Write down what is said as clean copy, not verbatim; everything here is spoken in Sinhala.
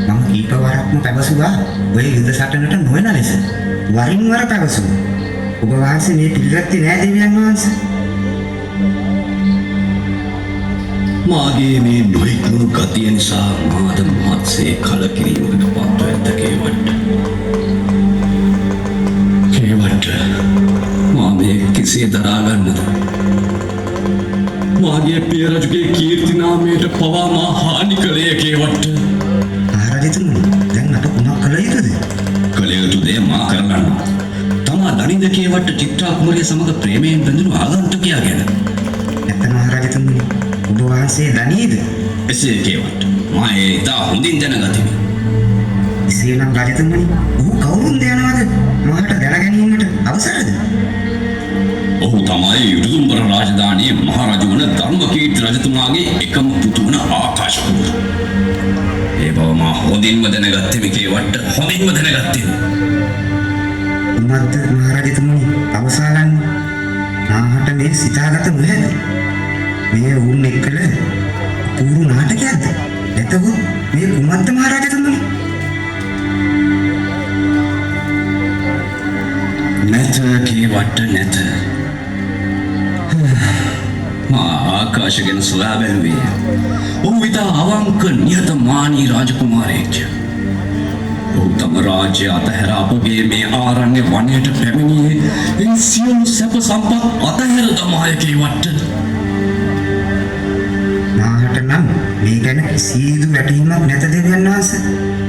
මම කීප වරක්ම පැවසුවා ඔය යුද සටනට නොවන ලෙස. වරින් වර පැවසුවා. ඔබ වහන්සේ මේ පිළිගත්තේ නෑ දෙවියන් වහන්සේ. මාගේ මේ නොහිකුණු ගතිය නිසා මාද මහත්සේ කලකිරීමකට පත්ව ඇත කේවට. කේවට මා මේ කෙසේ දරාගන්නද? මාගේ පිය රජුගේ කීර්තිනාමයට පවා මා හානි කළේ කේවට. මහරජතුමනි, දැන් අප කුමක් කළ යුතුද? කළ යුතු දේ මා කරගන්නවා. තමා දනින්ද කේවට චිත්‍රා කුමරිය සමග ප්‍රේමයෙන් බැඳුණු ආගන්තුකයා ගැන. නැත්නම් මහරජතුමනි, ඔබ වහන්සේ දනීද? එසේ කේවට මා ඒ ඉතා හොඳින් දැනගතිමි. එසේනම් රජතුමනි, ඔහු කවුරුන්ද යනවද? මහට දැනගැනීමට අවසරද? ඔහු තමයි යුතුදුම්බර රාජධානියේ මහරජු වන ධර්මකීර්ති රජතුමාගේ එකම පුතු වන ආකාශ කුමාර. ඒ බව මා හොඳින්ම දැනගත්තෙමි කේවට, හොඳින්ම දැනගත්තෙමි. උමද්ද මහරජතුමනි අවසානන්නේ? මාහට මේ සිතාගත නොහැද? මේ වුන් එක්කල පූරු නාටකයක්ද? එතකොට මේ කුමද්ද මහරජතුමනි? නැත කේවට නැත. මා ආකාශ ගැන සොයා බැලුවේ. ඔහු ඉතා අවංක නිහතමානී රාජකුමාරයෙක්ය. ඔහු තම රාජ්‍ය අතහැර අපගේ මේ ආරණ්‍ය වනයට පැමිණියේ එන් සියලු සැප සම්පත් අතහැර දමාය කේවට. මාහට නම් මේ ගැන කිසිදු වැටහීමක් නැත දෙවියන් වහන්සේ.